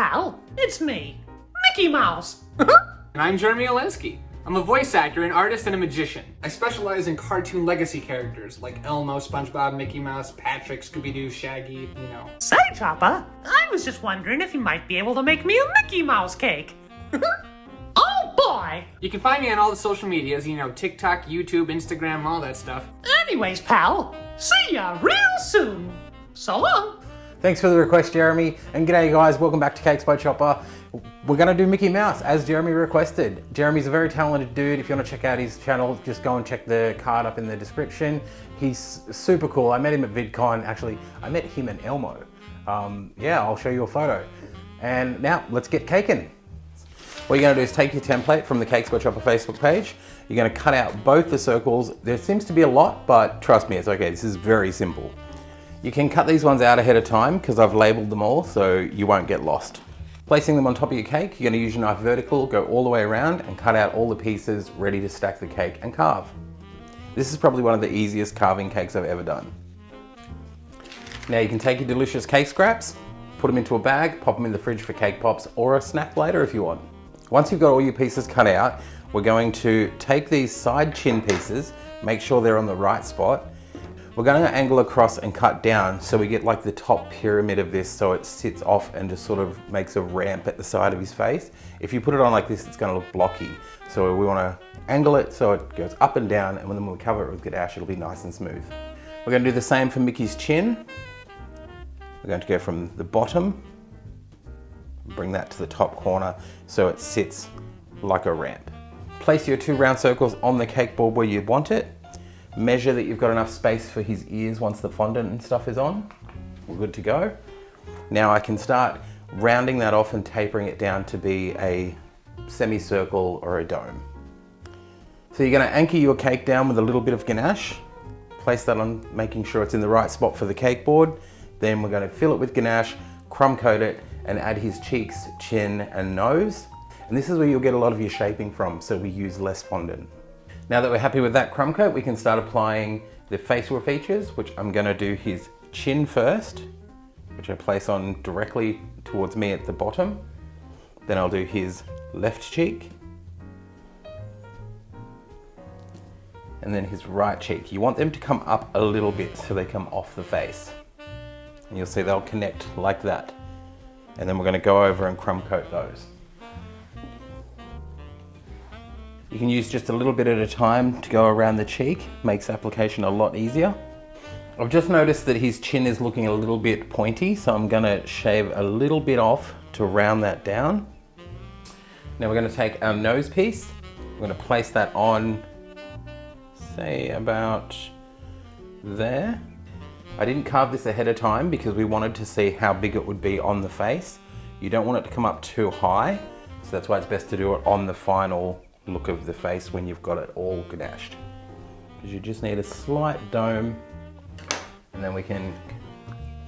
pal. It's me, Mickey Mouse. And I'm Jerolenski. I'm a voice actor, an artist, and a magician. I specialize in cartoon legacy characters like Elmo, SpongeBob, Mickey Mouse, Patrick, Scooby-Doo, Shaggy, you know. Say, ChoppA, I was just wondering if you might be able to make me a Mickey Mouse cake. Oh boy! You can find me on all the social medias, you know, TikTok, YouTube, Instagram, all that stuff. Anyways, pal, see ya real soon. So long. Thanks for the request, Jeremy. And g'day guys, welcome back to CakesByChoppA. We're gonna do Mickey Mouse as Jeremy requested. Jeremy's a very talented dude. If you wanna check out his channel, just go and check the card up in the description. He's super cool. I met him at VidCon. Actually, I met him and Elmo. Yeah, I'll show you a photo. And now let's get caking. What you're gonna do is take your template from the CakesByChoppA Facebook page. You're gonna cut out both the circles. There seems to be a lot, but trust me, it's okay. This is very simple. You can cut these ones out ahead of time because I've labeled them all so you won't get lost. Placing them on top of your cake, you're gonna use your knife vertical, go all the way around and cut out all the pieces ready to stack the cake and carve. This is probably one of the easiest carving cakes I've ever done. Now you can take your delicious cake scraps, put them into a bag, pop them in the fridge for cake pops or a snack later if you want. Once you've got all your pieces cut out, we're going to take these side chin pieces, make sure they're on the right spot. We're going to angle across and cut down so we get like the top pyramid of this so it sits off and just sort of makes a ramp at the side of his face. If you put it on like this, it's going to look blocky. So we want to angle it so it goes up and down, and when we cover it with ganache, it'll be nice and smooth. We're going to do the same for Mickey's chin. We're going to go from the bottom, bring that to the top corner so it sits like a ramp. Place your 2 round circles on the cake board where you want it. Measure that you've got enough space for his ears once the fondant and stuff is on. We're good to go. Now I can start rounding that off and tapering it down to be a semicircle or a dome. So you're going to anchor your cake down with a little bit of ganache. Place that on, making sure it's in the right spot for the cake board. Then we're going to fill it with ganache, crumb coat it, and add his cheeks, chin, and nose. And this is where you'll get a lot of your shaping from, so we use less fondant. Now that we're happy with that crumb coat, we can start applying the facial features, which I'm gonna do his chin first, which I place on directly towards me at the bottom. Then I'll do his left cheek. And then his right cheek. You want them to come up a little bit so they come off the face. And you'll see they'll connect like that. And then we're gonna go over and crumb coat those. You can use just a little bit at a time to go around the cheek, makes application a lot easier. I've just noticed that his chin is looking a little bit pointy, so I'm gonna shave a little bit off to round that down. Now we're gonna take our nose piece, we're gonna place that on, say about there. I didn't carve this ahead of time because we wanted to see how big it would be on the face. You don't want it to come up too high, so that's why it's best to do it on the final look of the face when you've got it all ganached. Because you just need a slight dome, and then we can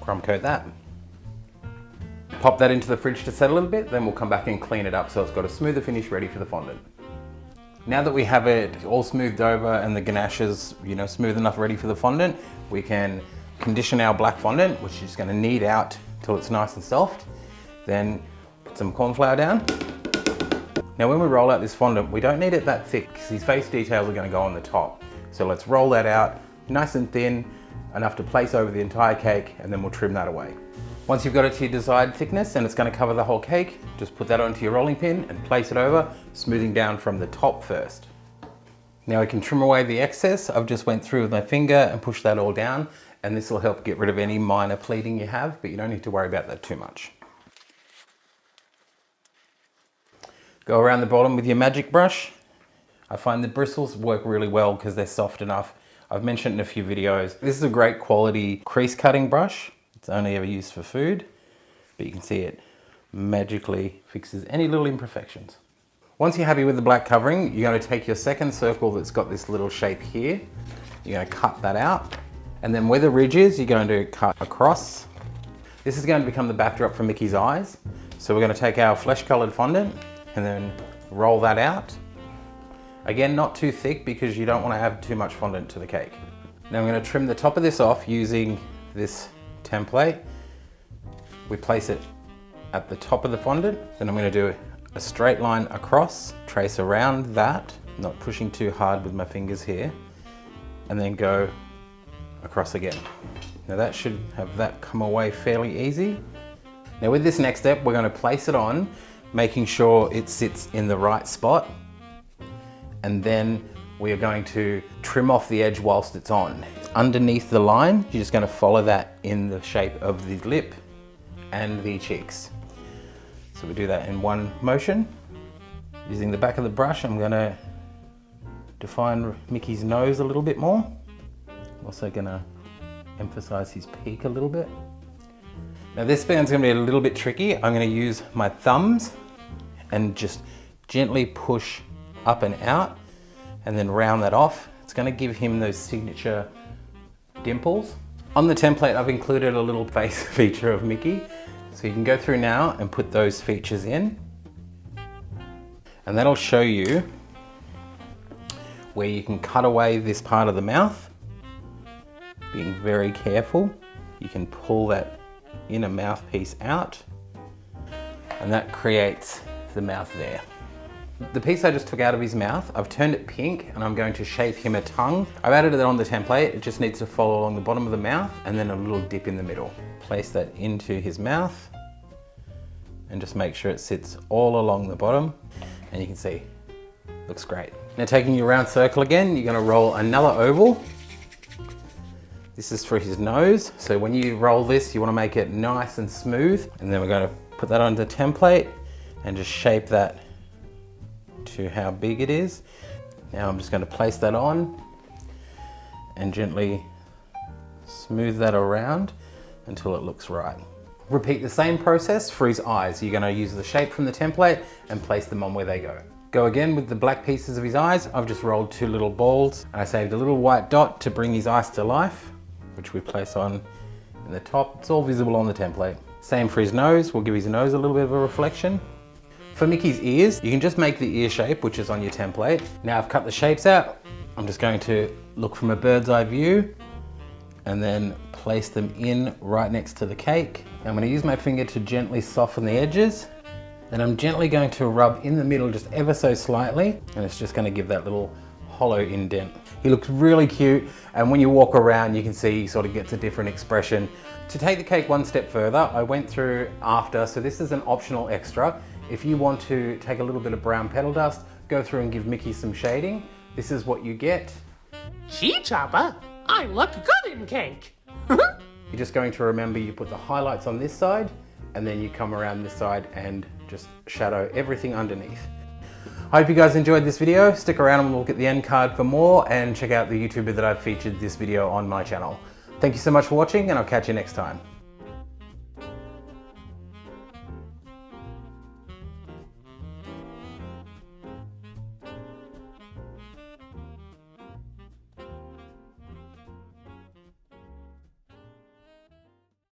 crumb coat that. Pop that into the fridge to set a little bit, then we'll come back and clean it up so it's got a smoother finish ready for the fondant. Now that we have it all smoothed over and the ganache is, you know, smooth enough ready for the fondant, we can condition our black fondant, which is just gonna knead out till it's nice and soft. Then put some corn flour down. Now when we roll out this fondant, we don't need it that thick because these face details are going to go on the top. So let's roll that out nice and thin, enough to place over the entire cake, and then we'll trim that away. Once you've got it to your desired thickness and it's going to cover the whole cake, just put that onto your rolling pin and place it over, smoothing down from the top first. Now we can trim away the excess. I've just went through with my finger and pushed that all down, and this will help get rid of any minor pleating you have, but you don't need to worry about that too much. Go around the bottom with your magic brush. I find the bristles work really well because they're soft enough. I've mentioned in a few videos. This is a great quality crease cutting brush. It's only ever used for food, but you can see it magically fixes any little imperfections. Once you're happy with the black covering, you're going to take your second circle that's got this little shape here. You're going to cut that out. And then where the ridge is, you're going to cut across. This is going to become the backdrop for Mickey's eyes. So we're going to take our flesh colored fondant and then roll that out. Again, not too thick because you don't want to have too much fondant to the cake. Now I'm going to trim the top of this off using this template. We place it at the top of the fondant. Then I'm going to do a straight line across, trace around that, not pushing too hard with my fingers here, and then go across again. Now that should have that come away fairly easy. Now with this next step, we're going to place it on, making sure it sits in the right spot. And then we are going to trim off the edge whilst it's on. Underneath the line, you're just going to follow that in the shape of the lip and the cheeks. So we do that in one motion. Using the back of the brush, I'm going to define Mickey's nose a little bit more. I'm also going to emphasize his peak a little bit. Now this band's going to be a little bit tricky. I'm going to use my thumbs and just gently push up and out and then round that off. It's going to give him those signature dimples. On the template, I've included a little face feature of Mickey. So you can go through now and put those features in. And that'll show you where you can cut away this part of the mouth. Being very careful. You can pull that inner mouthpiece out. And that creates the mouth there. The piece I just took out of his mouth, I've turned it pink and I'm going to shape him a tongue. I've added it on the template. It just needs to follow along the bottom of the mouth and then a little dip in the middle. Place that into his mouth and just make sure it sits all along the bottom. And you can see, looks great. Now taking your round circle again, you're going to roll another oval. This is for his nose. So when you roll this, you want to make it nice and smooth. And then we're going to put that on the template and just shape that to how big it is. Now I'm just going to place that on and gently smooth that around until it looks right. Repeat the same process for his eyes. You're going to use the shape from the template and place them on where they go. Go again with the black pieces of his eyes. I've just rolled two little balls. I saved a little white dot to bring his eyes to life, which we place on in the top. It's all visible on the template. Same for his nose. We'll give his nose a little bit of a reflection. For Mickey's ears, you can just make the ear shape, which is on your template. Now I've cut the shapes out. I'm just going to look from a bird's eye view and then place them in right next to the cake. I'm going to use my finger to gently soften the edges. Then I'm gently going to rub in the middle just ever so slightly, and it's just going to give that little hollow indent. He looks really cute, and when you walk around you can see he sort of gets a different expression. To take the cake one step further, I went through after, so this is an optional extra. If you want to take a little bit of brown petal dust, go through and give Mickey some shading, this is what you get. Gee, ChoppA, I look good in cake. You're just going to remember you put the highlights on this side, and then you come around this side and just shadow everything underneath. I hope you guys enjoyed this video. Stick around and we'll look at the end card for more, and check out the YouTuber that I've featured this video on my channel. Thank you so much for watching, and I'll catch you next time.